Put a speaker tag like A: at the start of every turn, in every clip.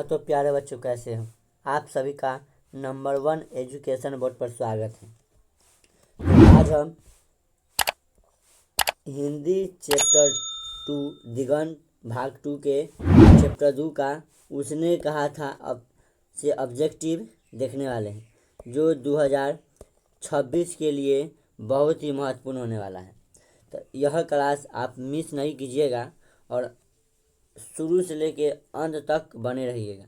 A: तो प्यारे बच्चों, कैसे हो आप सभी का नंबर 1 एजुकेशन बोर्ड पर स्वागत है। तो आज हम हिंदी चैप्टर 2 दिगंत भाग 2 के चैप्टर 2 का उसने कहा था अब से ऑब्जेक्टिव देखने वाले हैं, जो 2026 के लिए बहुत ही महत्वपूर्ण होने वाला है। तो यह क्लास आप मिस नहीं कीजिएगा और शुरू से लेके अंत तक बने रहिएगा।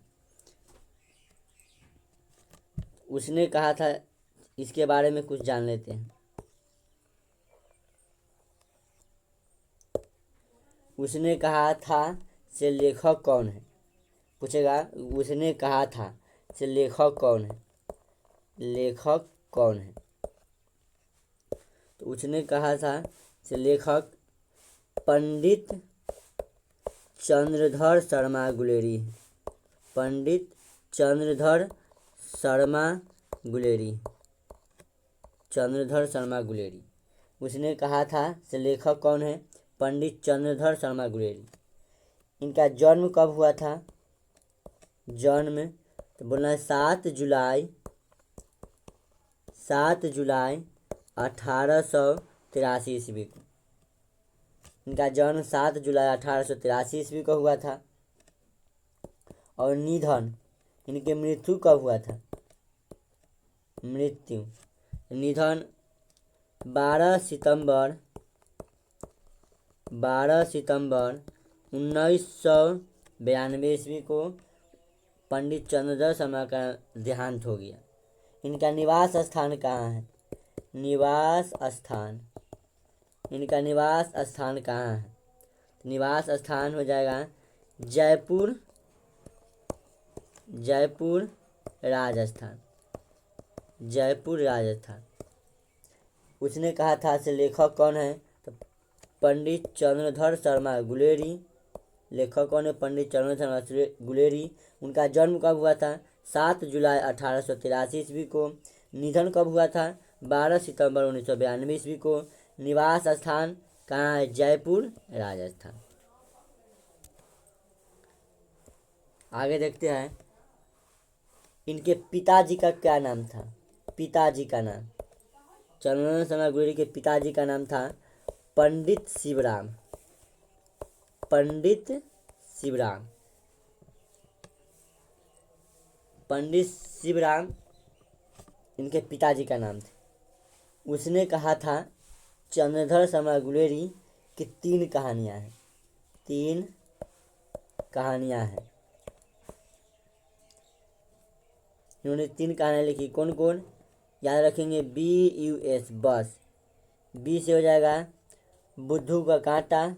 A: उसने कहा था इसके बारे में कुछ जान लेते हैं। उसने कहा था से लेखक कौन है? पूछेगा उसने कहा था से लेखक कौन है? लेखक कौन है? तो उसने कहा था से लेखक पंडित चंद्रधर शर्मा गुलेरी। पंडित चंद्रधर शर्मा गुलेरी। चंद्रधर शर्मा गुलेरी। उसने कहा था से लेखक कौन है? पंडित चंद्रधर शर्मा गुलेरी। इनका जन्म कब हुआ था? जन्म तो बोलना है 7 जुलाई 1883 ईस्वी को। इनका जन्म 7 जुलाई 1883 ईस्वी को हुआ था। और निधन, इनके मृत्यु कब हुआ था? मृत्यु निधन 12 सितंबर 1992 ईस्वी को पंडित चंद्रधर शर्मा का देहांत हो गया। इनका निवास स्थान कहाँ है? इनका निवास स्थान कहाँ है? निवास स्थान हो जाएगा जयपुर राजस्थान। उसने कहा था से लेखक कौन है? तो पंडित चंद्रधर शर्मा गुलेरी। लेखक कौन है? पंडित चंद्रधर शर्मा गुलेरी। उनका जन्म कब हुआ था? 7 जुलाई 1883 ईस्वी को। निधन कब हुआ था? 12 सितंबर 1992 ईस्वी को। निवास स्थान कहाँ है? जयपुर राजस्थान। आगे देखते हैं इनके पिताजी का क्या नाम था? पिताजी का नाम चंद्रधर शर्मा गुलेरी के पिताजी का नाम था पंडित शिवराम। पंडित शिवराम इनके पिताजी का नाम था। उसने कहा था चंद्रधर शर्मा गुलेरी की 3 कहानियां हैं। 3 कहानियां हैं। इन्होंने 3 कहानियां लिखी। कौन कौन? याद रखेंगे BUS बस। बी से हो जाएगा बुद्धू का कांटा।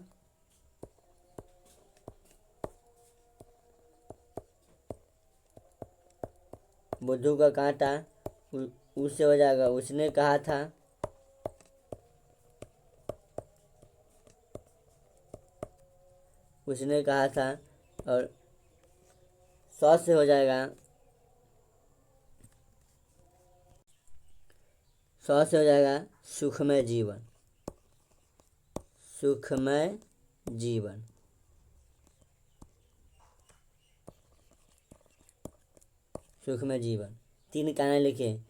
A: बुद्धू का कांटा। उससे हो जाएगा उसने कहा था। उसने कहा था और 100 से हो जाएगा सुखमय जीवन। सुखमय जीवन। सुखमय जीवन 3 कहानियां लिखे।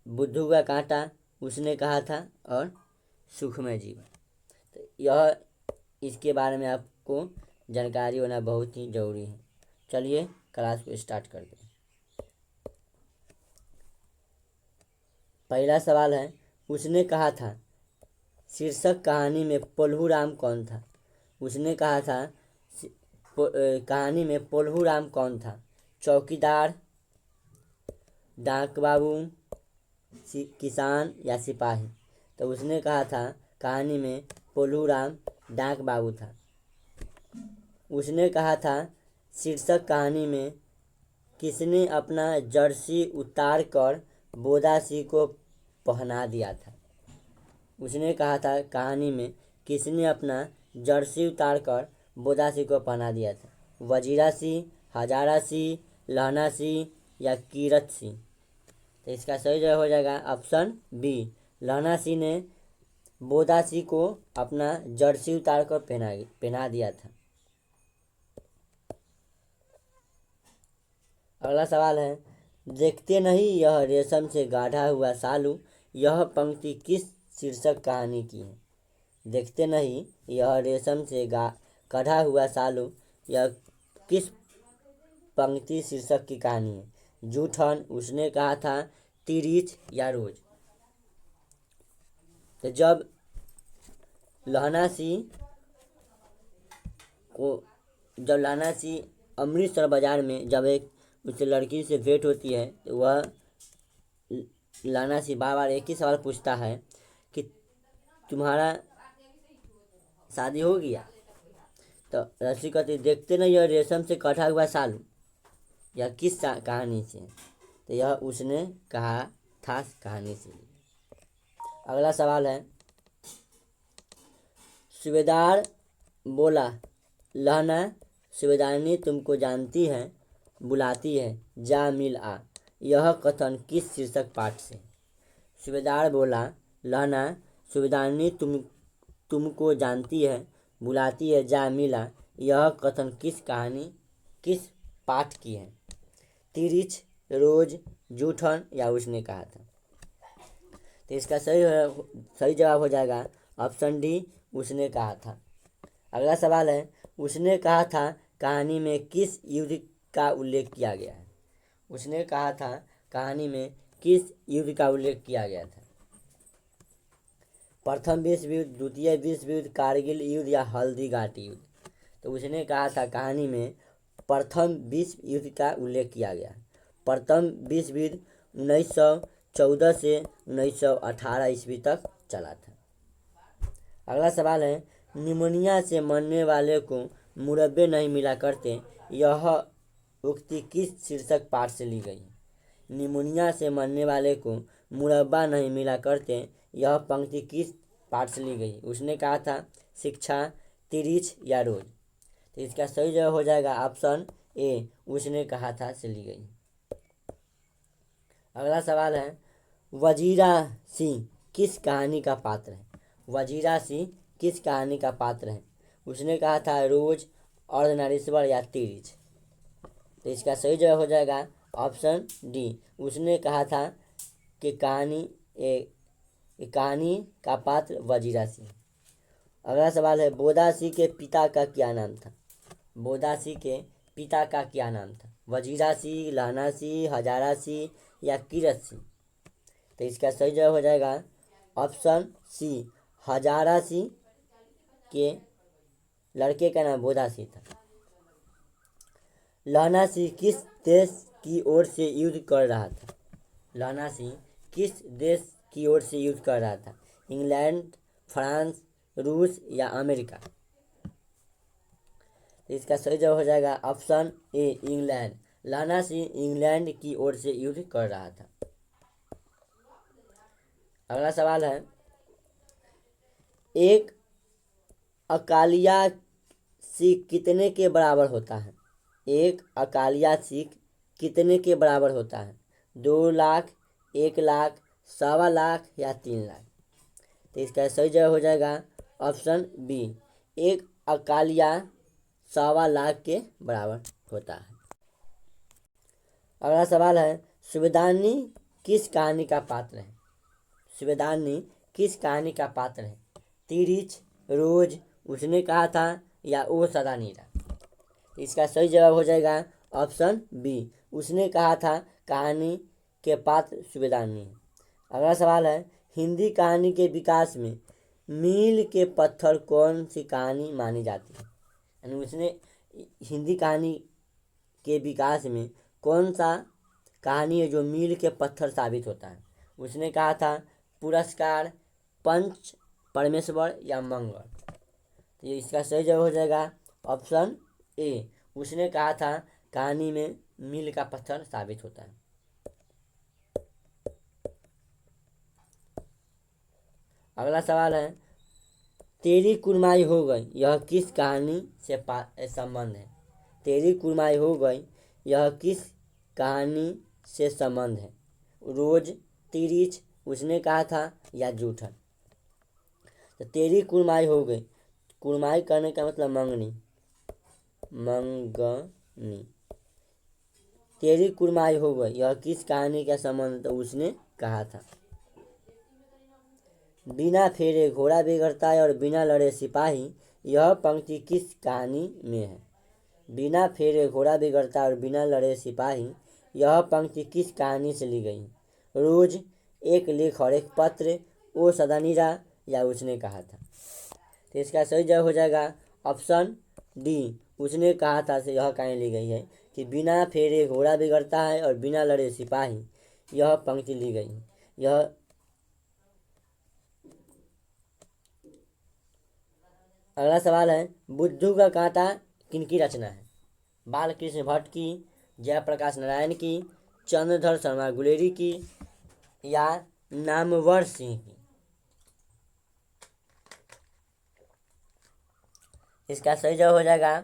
A: बुद्धू का कांटा, उसने कहा था और सुखमय जीवन। तो यह इसके बारे में आपको जानकारी होना बहुत ही ज़रूरी है। चलिए क्लास को स्टार्ट करते हैं। पहला सवाल है उसने कहा था शीर्षक कहानी में पोल्हू राम कौन था? उसने कहा था कहानी में पोल्हू राम कौन था? चौकीदार, डाक बाबू, किसान या सिपाही? तो उसने कहा था कहानी में पोल्हू राम डाक बाबू था। उसने कहा था शीर्षक कहानी में किसने अपना जर्सी उतार कर बोदासी को पहना दिया था? उसने कहा था कहानी में किसने अपना जर्सी उतार कर बोदासी को पहना दिया था? वजीरा सिंह, हजारा सिंह, लहना सिंह या कीरत सिंह? तो इसका सही जवाब हो जाएगा ऑप्शन बी। लहना सिंह ने बोदासी को अपना जर्सी उतार कर पहना दिया था। अगला सवाल है, देखते नहीं यह रेशम से गाढ़ा हुआ सालू, यह पंक्ति किस शीर्षक कहानी की है? देखते नहीं यह रेशम से गढ़ा हुआ सालू, यह किस पंक्ति शीर्षक की कहानी है? जूठन, उसने कहा था, तिरिच या रोज? तो जब लहना सिंह अमृतसर बाजार में जब एक उस लड़की से भेंट होती है तो वह लहना सिंह बार बार एक ही सवाल पूछता है कि तुम्हारा शादी हो गया? तो रस्सी कहती, देखते नहीं यह रेशम से कटा हुआ सालू, यह किस कहानी से? तो यह उसने कहा था कहानी से। अगला सवाल है, सूबेदार बोला, लहना सूबेदारनी तुमको जानती है, बुलाती है, जा मिल आ, यह कथन किस शीर्षक पाठ से? सूबेदार बोला, लहना सूबेदारनी तुमको जानती है, बुलाती है, जा मिला, यह कथन किस पाठ की है? तिरिच, रोज, जूठन या उसने कहा था? तो इसका सही जवाब हो जाएगा ऑप्शन डी, उसने कहा था। अगला सवाल है, उसने कहा था कहानी में किस युद्ध का उल्लेख किया गया है? उसने कहा था कहानी में किस युद्ध का उल्लेख किया गया था? प्रथम विश्व युद्ध, द्वितीय विश्व युद्ध, कारगिल युद्ध या हल्दी घाटी युद्ध? तो उसने कहा था कहानी में प्रथम विश्व युद्ध का उल्लेख किया गया। प्रथम विश्व युद्ध 1914 से 1918 ईस्वी तक चला था। अगला सवाल है, निमोनिया से मरने वाले को मुरब्बे नहीं मिला करते, यह उक्ति किस शीर्षक पाठ से ली गई है? निमोनिया से मरने वाले को मुरब्बा नहीं मिला करते, यह पंक्ति किस पाठ से ली गई? उसने कहा था शिक्षा, तिरिच या रोज? तो इसका सही जवाब हो जाएगा ऑप्शन ए, उसने कहा था से ली गई। अगला सवाल है, वजीरा सिंह किस कहानी का पात्र है? वजीरा सिंह किस कहानी का पात्र है? उसने कहा था रोज, अर्धनारीश्वर या तिरिच? तो इसका सही जवाब हो जाएगा ऑप्शन डी, उसने कहा था कि कहानी का पात्र वजीरा सिंह। अगला सवाल है, बोदा सिंह के पिता का क्या नाम था? बोदा सिंह के पिता का क्या नाम था? वजीरा सिंह, लहना सिंह, हजारा सिंह या कीरत सिंह? तो इसका सही जवाब हो जाएगा ऑप्शन सी, हजारा सिंह के लड़के का नाम बोदा सिंह था। लहना सिंह किस देश की ओर से युद्ध कर रहा था? लहना सिंह किस देश की ओर से युद्ध कर रहा था? इंग्लैंड, फ्रांस, रूस या अमेरिका? इसका सही जवाब हो जाएगा ऑप्शन ए, इंग्लैंड। लहना सिंह इंग्लैंड की ओर से युद्ध कर रहा था। अगला सवाल है, एक अकालिया सिख कितने के बराबर होता है? एक अकालिया सिख कितने के बराबर होता है? 2 लाख, 1 लाख, 1.25 लाख या 3 लाख? तो इसका सही जवाब हो जाएगा ऑप्शन बी, एक अकालिया 1.25 लाख के बराबर होता है। अगला सवाल है, सूबेदारनी किस कहानी का पात्र है? सूबेदारनी किस कहानी का पात्र है? तिरिच, रोज, उसने कहा था या ओ सदा नीरा? इसका सही जवाब हो जाएगा ऑप्शन बी, उसने कहा था कहानी के पात्र सूबेदारनी है। अगला सवाल है, हिंदी कहानी के विकास में मील के पत्थर कौन सी कहानी मानी जाती है? यानी उसने हिंदी कहानी के विकास में कौन सा कहानी है जो मील के पत्थर साबित होता है? उसने कहा था पुरस्कार, पंच परमेश्वर या मंगल? तो इसका सही जवाब हो जाएगा ऑप्शन ए, उसने कहा था कहानी में मील का पत्थर साबित होता है। अगला सवाल है, तेरी कुरमाई हो गई, यह किस कहानी से संबंध है? तेरी कुरमाई हो गई, यह किस कहानी से संबंध है? रोज, तिरिच, उसने कहा था या जूठन? तो तेरी कुरमाई हो गई, कुरमाई करने का मतलब मंगनी, तेरी कुरमाई हो गई, यह किस कहानी का संबंध तो उसने कहा था। बिना फेरे घोड़ा बिगड़ता है और बिना लड़े सिपाही, यह पंक्ति किस कहानी में है। बिना फेरे घोड़ा बिगड़ता और बिना लड़े सिपाही, यह पंक्ति किस कहानी से ली गई। रोज, एक लेख और एक पत्र, ओ सदानीरा, या उसने कहा था। तो इसका सही जवाब हो जाएगा ऑप्शन डी, उसने कहा था से यह कहानी ली गई है कि बिना फेरे घोड़ा बिगड़ता है और बिना लड़े सिपाही, यह पंक्ति ली गई है। यह अगला सवाल है, बुद्धू का कांटा किनकी रचना है। बालकृष्ण भट्ट की, जयप्रकाश नारायण की, चंद्रधर शर्मा गुलेरी की, या नामवर सिंह की। इसका सही जवाब हो जाएगा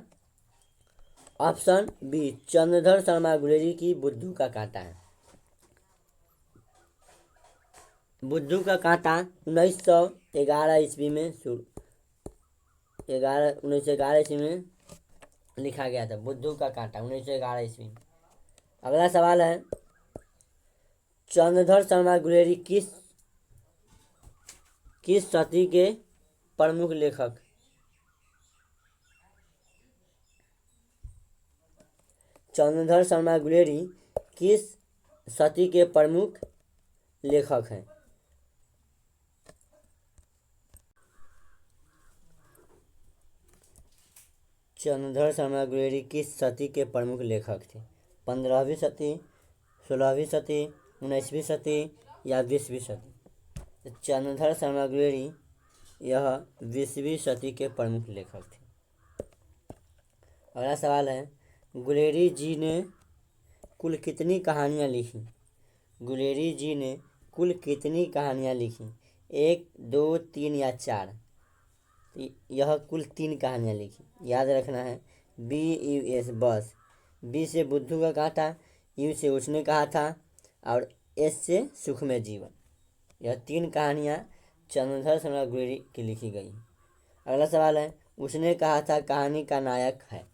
A: ऑप्शन बी, चंद्रधर शर्मा गुलेरी की बुद्धू का कांटा है। बुद्धू का कांटा 1911 ईस्वी में 1911 ईस्वी में लिखा गया था। बुद्धू का कांटा 1911 ईस्वी में। अगला सवाल है, चंद्रधर शर्मा गुलेरी किस सदी के प्रमुख लेखक। चंद्रधर शर्मा गुलेरी किस सदी के प्रमुख लेखक हैं। चंद्रधर शर्मा गुलेरी किस सदी के प्रमुख लेखक थे। 15वीं सदी, 16वीं सदी, 19वीं सदी, या 20वीं सदी। चंद्रधर शर्मा गुलेरी यह 20वीं सदी के प्रमुख लेखक थे। अगला सवाल है, गुलेरी जी ने कुल कितनी कहानियाँ लिखी। गुलेरी जी ने कुल कितनी कहानियाँ लिखी, 1, 2, 3 या 4। यह कुल 3 कहानियाँ लिखी। याद रखना है, BUS बस, B से बुद्धू का कांटा, U से उसने कहा था, और S से सुख में जीवन। यह 3 कहानियाँ चंद्रधर शर्मा गुलेरी की लिखी गई। अगला सवाल है, उसने कहा था कहानी का नायक है।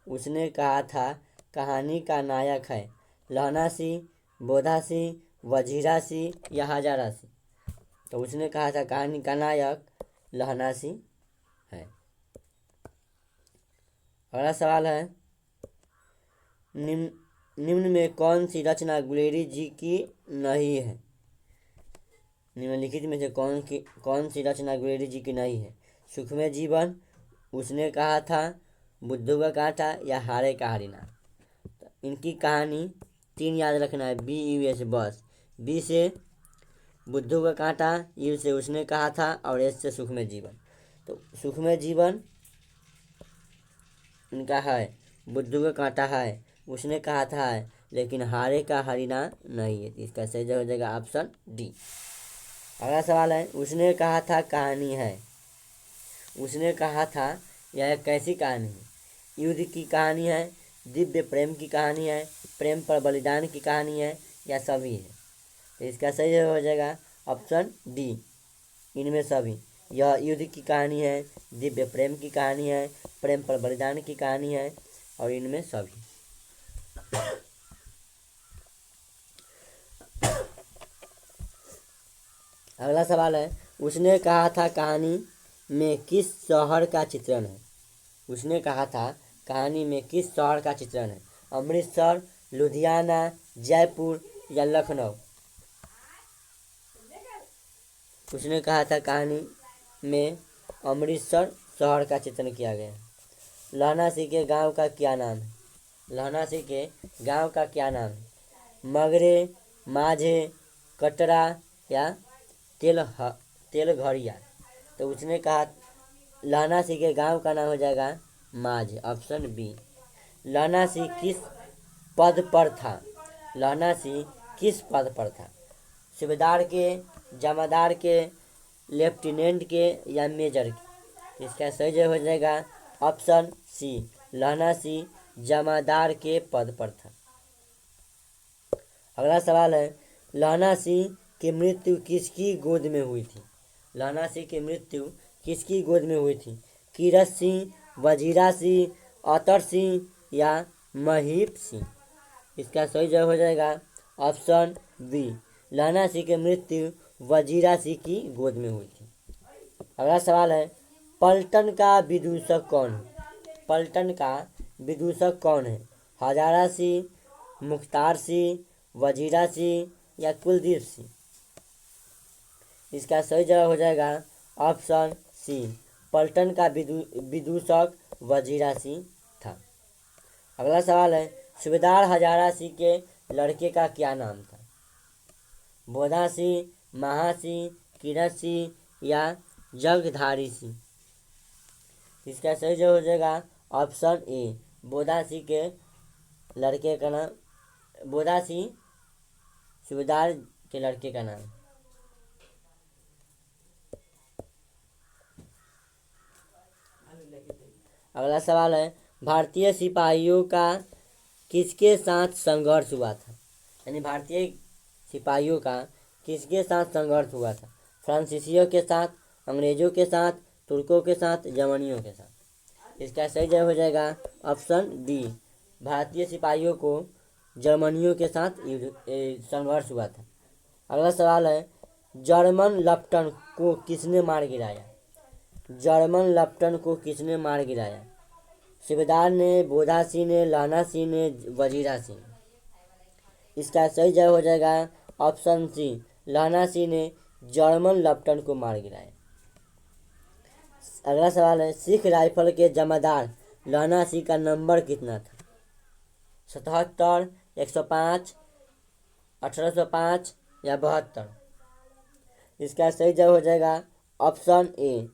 A: उसने कहा था कहानी का नायक है लहनासी, बोधासी, वजीरासी, या हजारासी। तो उसने कहा था कहानी का नायक लहनासी है। अगला सवाल है, निम्न में कौन सी रचना गुलेरी जी की नहीं है। निम्नलिखित में से कौन सी रचना गुलेरी जी की नहीं है। सुख में जीवन, उसने कहा था, बुद्धू का कांटा, या हारे का हरिना। तो इनकी कहानी 3 याद रखना है, BUS बस, B से बुद्धू का कांटा, U से उसने कहा था, और S से सुख में जीवन। तो सुख में जीवन इनका है, बुद्धू का कांटा है, उसने कहा था है, लेकिन हारे का हरिना नहीं है। इसका सही जवाब हो जाएगा ऑप्शन डी। अगला सवाल है, उसने कहा था कहानी है। उसने कहा था यह कैसी कहानी है। युद्ध की कहानी है, दिव्य प्रेम की कहानी है, प्रेम पर बलिदान की कहानी है, या सभी है। तो इसका सही जवाब हो जाएगा ऑप्शन डी, इनमें सभी। यह युद्ध की कहानी है, दिव्य प्रेम की कहानी है, प्रेम पर बलिदान की कहानी है, और इनमें सभी। अगला सवाल है, उसने कहा था कहानी में किस शहर का चित्रण है। उसने कहा था कहानी में किस शहर का चित्रण है। अमृतसर, लुधियाना, जयपुर, या लखनऊ। उसने कहा था कहानी में अमृतसर शहर का चित्रण किया गया है। लहनासी के गांव का क्या नाम है। लहनासी के गांव का क्या नाम है। मगरे, माझे, कटरा, या तेलघरिया। तो उसने कहा लहनासी के गांव का नाम हो जाएगा माझ, ऑप्शन बी। लहनासी किस पद पर था। लहनासी किस पद पर था। सूबेदार के, जमादार के, लेफ्टिनेंट के, या मेजर के। इसका सही जवाब हो जाएगा ऑप्शन सी, लहनासी जमादार के पद पर था। अगला सवाल है, लहनासी की मृत्यु किसकी गोद में हुई थी। लहनासी की मृत्यु किसकी गोद में हुई थी। कीरत सिंह, वजीरा सिंह, अतर सिंह, या महीप सिंह। इसका सही जवाब हो जाएगा ऑप्शन बी, लहना सिंह की मृत्यु वजीरा सिंह की गोद में हुई थी। अगला सवाल है, पलटन का विदूषक कौन है? पलटन का विदूषक कौन है? हजारा सिंह, मुख्तार सिंह, वजीरा सिंह या कुलदीप सिंह? इसका सही जवाब हो जाएगा ऑप्शन सी, पलटन का विदूषक वजीरा सिंह था। अगला सवाल है, सूबेदार हजारा सिंह के लड़के का क्या नाम था? बोधा सिंह, महा सिंह, किरण सिंह या जगधारी सिंह? इसका सही जवाब हो जाएगा ऑप्शन ए, बोधा सिंह के लड़के का नाम, बोधा सिंह सूबेदार के लड़के का नाम। अगला सवाल है, भारतीय सिपाहियों का किसके साथ संघर्ष हुआ था? यानी भारतीय सिपाहियों का किसके साथ संघर्ष हुआ था? फ्रांसीसियों के साथ, अंग्रेजों के साथ, तुर्कों के साथ, जर्मनियों के साथ? इसका सही जवाब हो जाएगा ऑप्शन डी, भारतीय सिपाहियों को जर्मनियों के साथ संघर्ष हुआ था। अगला सवाल है, जर्मन लेफ्टन को किसने मार गिराया? जर्मन लेफ्टन को किसने मार गिराया? सूबेदार ने, बोधा सिंह ने, लहना सिंह ने, वजीरा सिंह? इसका सही जवाब हो जाएगा ऑप्शन सी, लहना सिंह ने जर्मन लेफ्टन को मार गिराया। अगला सवाल है, सिख राइफल के जमादार लहना सिंह का नंबर कितना था? 77, 105, 1805 या 72? इसका सही जवाब हो जाएगा ऑप्शन ए,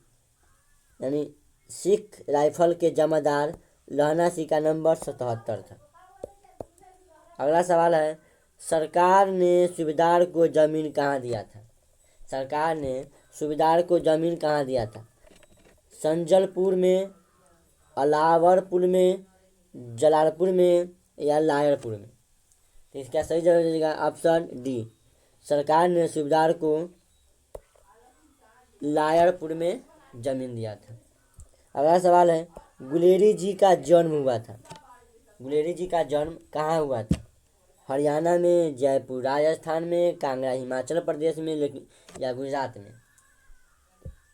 A: यानी सिख राइफल के जमादार लहना सिंह का नंबर 77 था। अगला सवाल है, सरकार ने सूबेदार को जमीन कहाँ दिया था? सरकार ने सूबेदार को जमीन कहाँ दिया था? संजलपुर में, अलावरपुर में, जलालपुर में या लायरपुर में? तो इसका सही जवाब हो जाएगा ऑप्शन डी, सरकार ने सूबेदार को लायरपुर में जमीन दिया था। अगला सवाल है, गुलेरी जी का जन्म हुआ था? गुलेरी जी का जन्म कहाँ हुआ था? हरियाणा में, जयपुर राजस्थान में, कांगड़ा हिमाचल प्रदेश में या गुजरात में?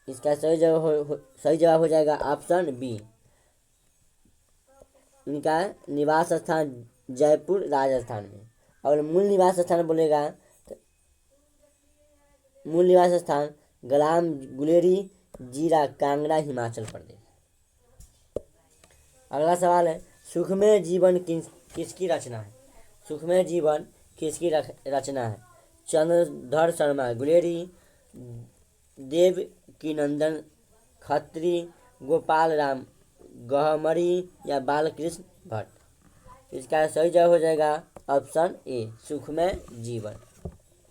A: इसका सही जवाब हो जाएगा ऑप्शन बी, इनका निवास स्थान जयपुर राजस्थान में। और मूल निवास स्थान बोलेगा तो मूल निवास स्थान गुलाम गुलेरी जीरा, कांगड़ा हिमाचल प्रदेश। अगला सवाल है, सुखमय जीवन किसकी रचना है? सुखमय जीवन किसकी रचना है? चंद्रधर शर्मा गुलेरी, देवकीनंदन खत्री, गोपाल राम गहमरी या बालकृष्ण भट्ट? इसका सही जवाब हो जाएगा ऑप्शन ए, सुखमय जीवन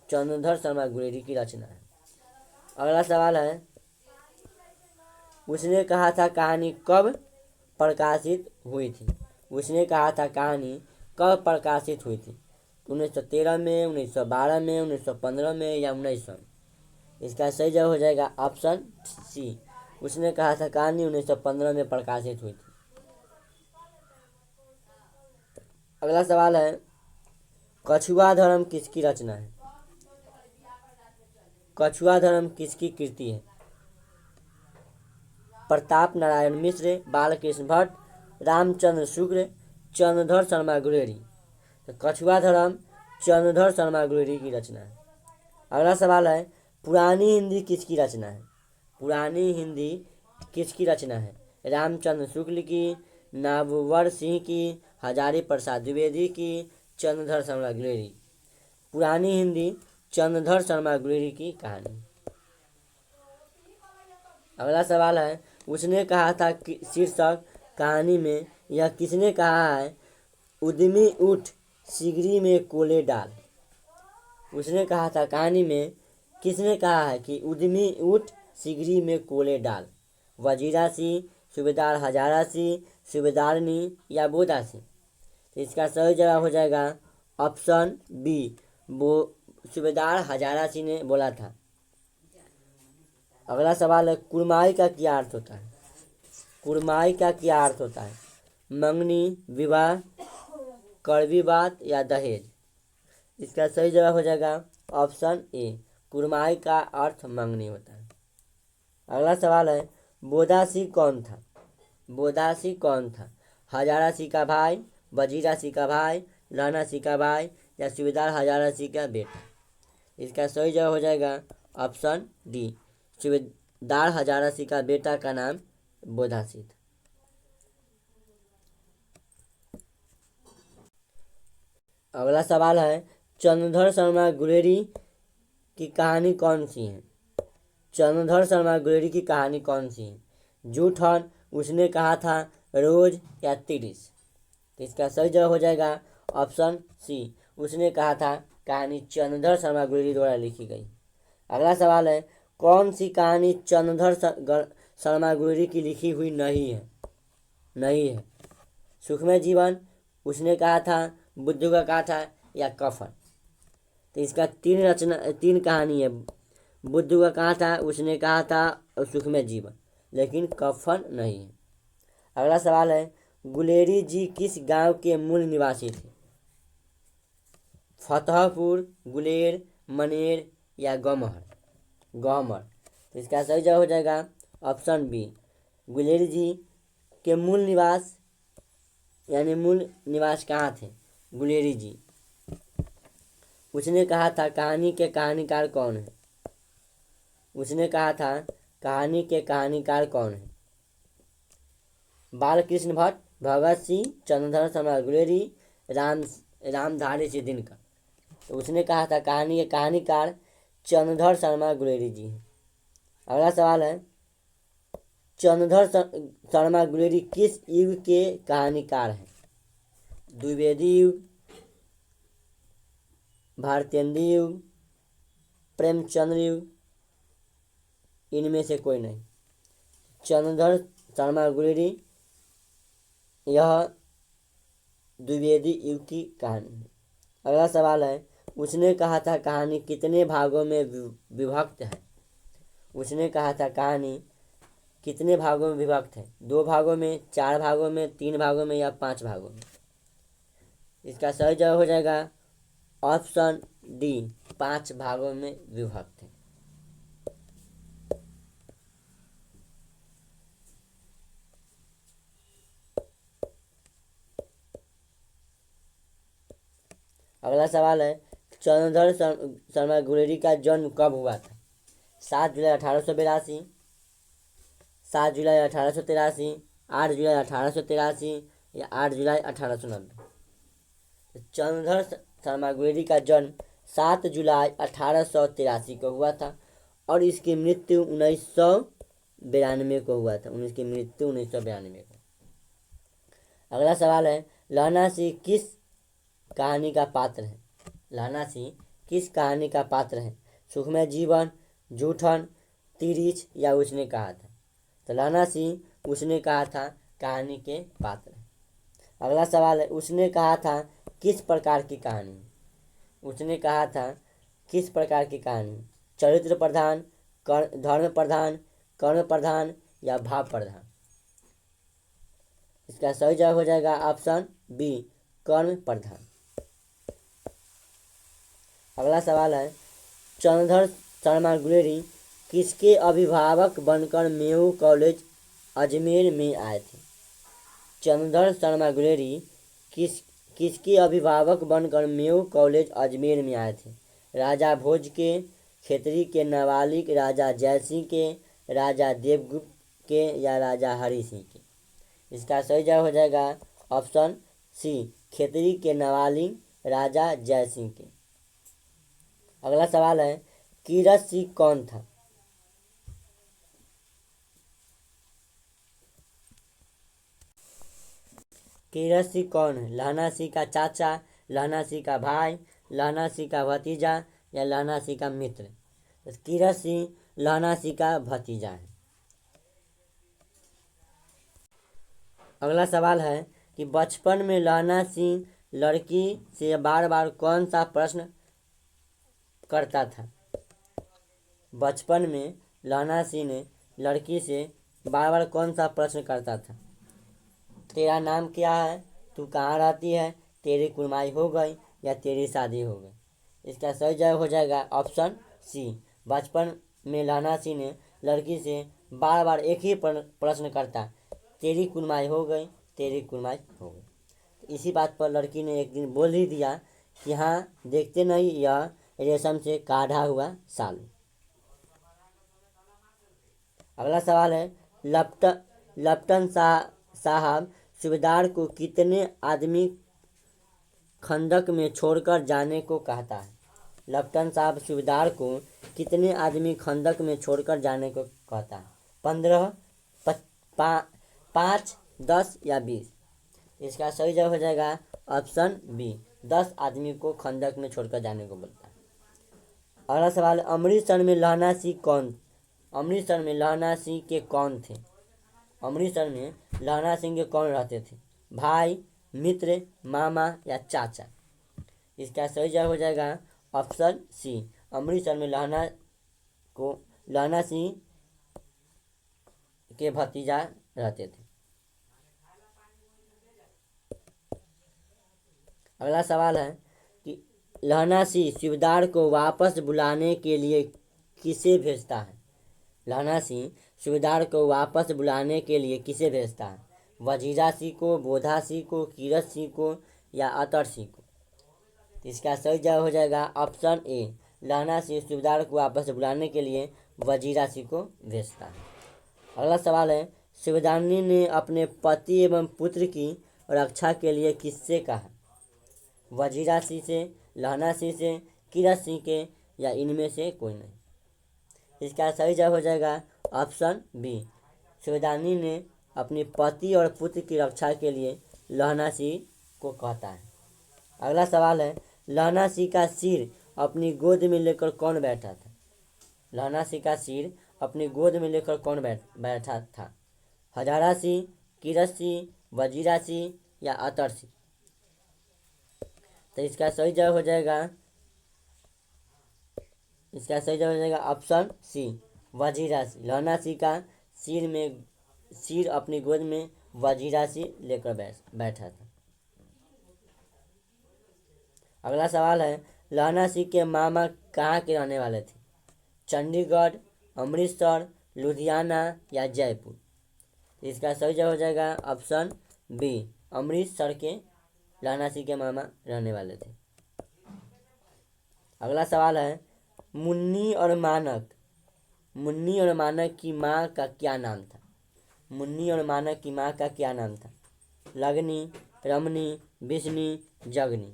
A: चंद्रधर शर्मा गुलेरी की रचना है। अगला सवाल है, उसने कहा था कहानी कब प्रकाशित हुई थी? उसने कहा था कहानी कब प्रकाशित हुई थी? 1913 में, 1912 में, 1915 में या 1900 में? इसका सही जवाब हो जाएगा ऑप्शन सी, उसने कहा था कहानी 1915 में प्रकाशित हुई थी। अगला सवाल है, कछुआ धर्म किसकी रचना है? कछुआ धर्म किसकी कृति है? प्रताप नारायण मिश्र, बालकृष्ण भट्ट, रामचंद्र शुक्ल, चंद्रधर शर्मा गुलेरी? तो कछुआ धर्म चंद्रधर शर्मा गुलेरी की रचना है। अगला सवाल है, पुरानी हिंदी किसकी रचना है? पुरानी हिंदी किसकी रचना है? रामचंद्र शुक्ल की, नागवर सिंह की, हजारी प्रसाद द्विवेदी की, चंद्रधर शर्मा गुलेरी? पुरानी हिंदी चंद्रधर शर्मा गुलेरी की कहानी। अगला सवाल है, उसने कहा था कि शीर्षक कहानी में यह किसने कहा है? उद्यमी उठ सिगरी में कोले डाल? उसने कहा था कहानी में किसने कहा है कि उद्यमी उठ सिगरी में कोले डाल? वजीरा सिंह, सूबेदार हजारा सिंह, सूबेदारनी या बोधा सिंह? तो इसका सही जवाब हो जाएगा ऑप्शन बी, वो सूबेदार हजारा सिंह ने बोला था। अगला सवाल है, कुरमाई का क्या अर्थ होता है? कुरमाई का क्या अर्थ होता है? मंगनी, विवाह, कड़वी बात या दहेज। इसका सही जवाब हो जाएगा ऑप्शन ए, कुरमाई का अर्थ मंगनी होता है। अगला सवाल है, बोदासी कौन था? बोदासी कौन था? हजारा सिंह का भाई, वजीरा सिंह का भाई, लहना सिंह का भाई या सूबेदार हजारा सिंह का बेटा। इसका सही जवाब हो जाएगा ऑप्शन डी, सूबेदार हजारा सिंह का बेटा का नाम बोदासी था। अगला सवाल है, चंद्रधर शर्मा गुलेरी की कहानी कौन सी है? चंद्रधर शर्मा गुलेरी की कहानी कौन सी है? जूठन, उसने कहा था, रोज या तिरिस। तो इसका सही जवाब हो जाएगा ऑप्शन सी, उसने कहा था कहानी चंद्रधर शर्मा गुलेरी द्वारा लिखी गई। अगला सवाल है, कौन सी कहानी चंद्रधर शर्मा गुलेरी की लिखी हुई नहीं है? सुखमय जीवन, उसने कहा था, बुद्धू का कांटा या कफन। तो इसका तीन कहानी है, बुद्धू का कांटा, उसने कहा था और सुखमय जीवन, लेकिन कफन नहीं है। अगला सवाल है, गुलेरी जी किस गांव के मूल निवासी थे? फतेहपुर, गुलेर, मनेर या गौमर। तो इसका सही जवाब हो जाएगा ऑप्शन बी, गुलेरी जी के मूल निवास कहाँ थे? गुलेरी जी। उसने कहा था कहानी के कहानीकार कौन है? उसने कहा था कहानी के कहानीकार कौन है? बालकृष्ण भट्ट, भगत सिंह, चंद्रधर शर्मा गुलेरी, रामधारी सिंह दिनकर। तो उसने कहा था कहानी के कहानीकार चंद्रधर शर्मा गुलेरी जी हैं। अगला सवाल है, चंद्रधर शर्मा गुलेरी किस युग के कहानीकार हैं? द्विवेदी युग, भारतेंदु युग, प्रेमचंद्र युग, इनमें से कोई नहीं। चंद्रधर शर्मा गुलेरी यह द्विवेदी युग की कहानी है। अगला सवाल है, उसने कहा था कहानी कितने भागों में विभक्त है? उसने कहा था कहानी कितने भागों में विभक्त है? 2 भागों में, 4 भागों में, 3 भागों में या 5 भागों में। इसका सही जवाब हो जाएगा ऑप्शन डी, 5 भागों में विभक्त है। अगला सवाल है, चंद्रधर शर्मा गुलेरी का जन्म कब हुआ था? 7 जुलाई 1882, 7 जुलाई 1883, 8 जुलाई 1883 या 8 जुलाई 1890। चंद्रधर शर्मा गुलेरी का जन्म 7 जुलाई 1883 को हुआ था और इसकी मृत्यु 1992 को हुआ था। उनकी मृत्यु 1992 को। अगला सवाल है, लहना सिंह किस कहानी का पात्र है? लहना सिंह किस कहानी का पात्र है? सुखमय जीवन, जूठन, तिरिच या उसने कहा था। तो लहना सिंह उसने कहा था कहानी के पात्र है। अगला सवाल है, उसने कहा था किस प्रकार की कहानी? उसने कहा था किस प्रकार की कहानी? चरित्र प्रधान, धर्म प्रधान, कर्म प्रधान या भाव प्रधान। इसका सही जवाब हो जाएगा ऑप्शन बी, कर्म प्रधान। अगला सवाल है, चंद्रधर शर्मा गुलेरी किसके अभिभावक बनकर मेऊ कॉलेज अजमेर में आए थे? चंद्रधर शर्मा गुलेरी किसके अभिभावक बनकर मेऊ कॉलेज अजमेर में आए थे? राजा भोज के, खेतरी के नाबालिग राजा जयसिंह के, राजा देवगुप्त के या राजा हरि सिंह के। इसका सही जवाब हो जाएगा ऑप्शन सी, खेतरी के नाबालिग राजा जयसिंह के। अगला सवाल है, कीरत सिंह कौन था? कीरत सिंह कौन है? लहना सिंह का चाचा, लहना सिंह का भाई, लहना सिंह का भतीजा या लहना सिंह का मित्र। तो कीरत सिंह लहना सिंह का भतीजा है। अगला सवाल है कि बचपन में लहना सिंह लड़की से बार बार कौन सा प्रश्न करता था? बचपन में लहना सिंह ने लड़की से बार बार कौन सा प्रश्न करता था? तेरा नाम क्या है? तू कहाँ रहती है? तेरी कुड़माई हो गई या तेरी शादी हो गई। इसका सही जवाब हो जाएगा ऑप्शन सी। बचपन में लहना सिंह ने लड़की से बार बार एक ही प्रश्न करता, तेरी कुड़माई हो गई, तेरी कुड़माई हो गई। इसी बात पर लड़की ने एक दिन बोल ही दिया कि हाँ, देखते नहीं यह रेशम से काढ़ा हुआ सालू। अगला सवाल है, लपटन साहब सूबेदार को कितने आदमी खंदक में छोड़कर जाने को कहता है? लपटन साहब सूबेदार को कितने आदमी खंदक में छोड़कर जाने को कहता है? 15, 5, 10 या 20? इसका सही जवाब हो जाएगा ऑप्शन बी, 10 आदमी को खंदक में छोड़कर जाने को बोलता है। अगला सवाल, अमृतसर में लहना सिंह के कौन थे? अमृतसर में लहना सिंह के कौन रहते थे? भाई, मित्र, मामा या चाचा? इसका सही जवाब हो जाएगा ऑप्शन सी। अमृतसर में लहना सिंह के भतीजा रहते थे। अगला सवाल है कि लहना सिंह सूबेदार को वापस बुलाने के लिए किसे भेजता है? लहना सिंह सूबेदार को वापस बुलाने के लिए किसे भेजता है? वजीरा सिंह को, बोधा सिंह को, कीरत सिंह को या अतर सिंह को? इसका सही जवाब हो जाएगा ऑप्शन ए। लहना सिंह सूबेदार को वापस बुलाने के लिए वजीरा सिंह को भेजता है। अगला सवाल है, सूबेदारनी ने अपने पति एवं पुत्र की रक्षा के लिए किससे कहा? वजीरा सिंह से, लहना सिंह से, कीरत सिंह के या इनमें से कोई नहीं? इसका सही जवाब हो जाएगा ऑप्शन बी। सूबेदारनी ने अपने पति और पुत्र की रक्षा के लिए लहना सिंह को कहता है। अगला सवाल है, लहना सिंह का सिर अपनी गोद में लेकर कौन बैठा था? लहना सिंह का सिर अपनी गोद में लेकर कौन बैठा था? हजारा सिंह, कीरत सिंह, वजीरा सिंह या अतर सिंह? तो इसका सही जवाब हो जाएगा ऑप्शन सी, वजीरा सिंह। लहना सिंह का सिर अपनी गोद में वजीरा सिंह लेकर बैठा था। अगला सवाल है, लहना सिंह के मामा कहाँ के रहने वाले थे? चंडीगढ़, अमृतसर, लुधियाना या जयपुर? इसका सही जवाब हो जाएगा ऑप्शन बी, अमृतसर के लहना सिंह के मामा रहने वाले थे। अगला सवाल है, मुन्नी और मानक की माँ का क्या नाम था? मुन्नी और मानक की माँ का क्या नाम था? लगनी, रमनी, बिस्नी, जगनी?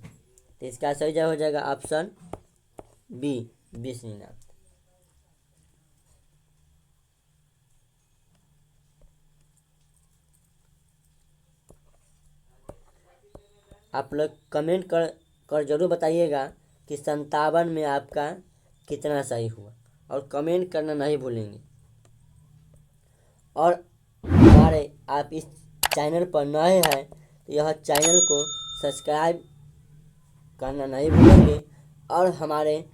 A: तो इसका सही जवाब हो जाएगा ऑप्शन बी, बिस्नी नाम। आप लोग कमेंट कर जरूर बताइएगा कि 57 में आपका कितना सही हुआ, और कमेंट करना नहीं भूलेंगे। और हमारे आप इस चैनल पर नए हैं तो यह चैनल को सब्सक्राइब करना नहीं भूलेंगे, और हमारे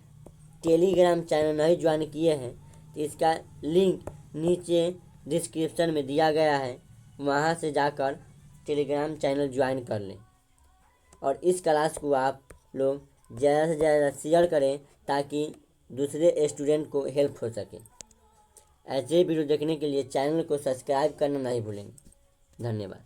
A: टेलीग्राम चैनल नहीं ज्वाइन किए हैं तो इसका लिंक नीचे डिस्क्रिप्शन में दिया गया है, वहां से जाकर टेलीग्राम चैनल ज्वाइन कर लें। और इस क्लास को आप लोग ज़्यादा से ज़्यादा शेयर करें ताकि दूसरे स्टूडेंट को हेल्प हो सके। ऐसे वीडियो देखने के लिए चैनल को सब्सक्राइब करना नहीं भूलेंगे। धन्यवाद।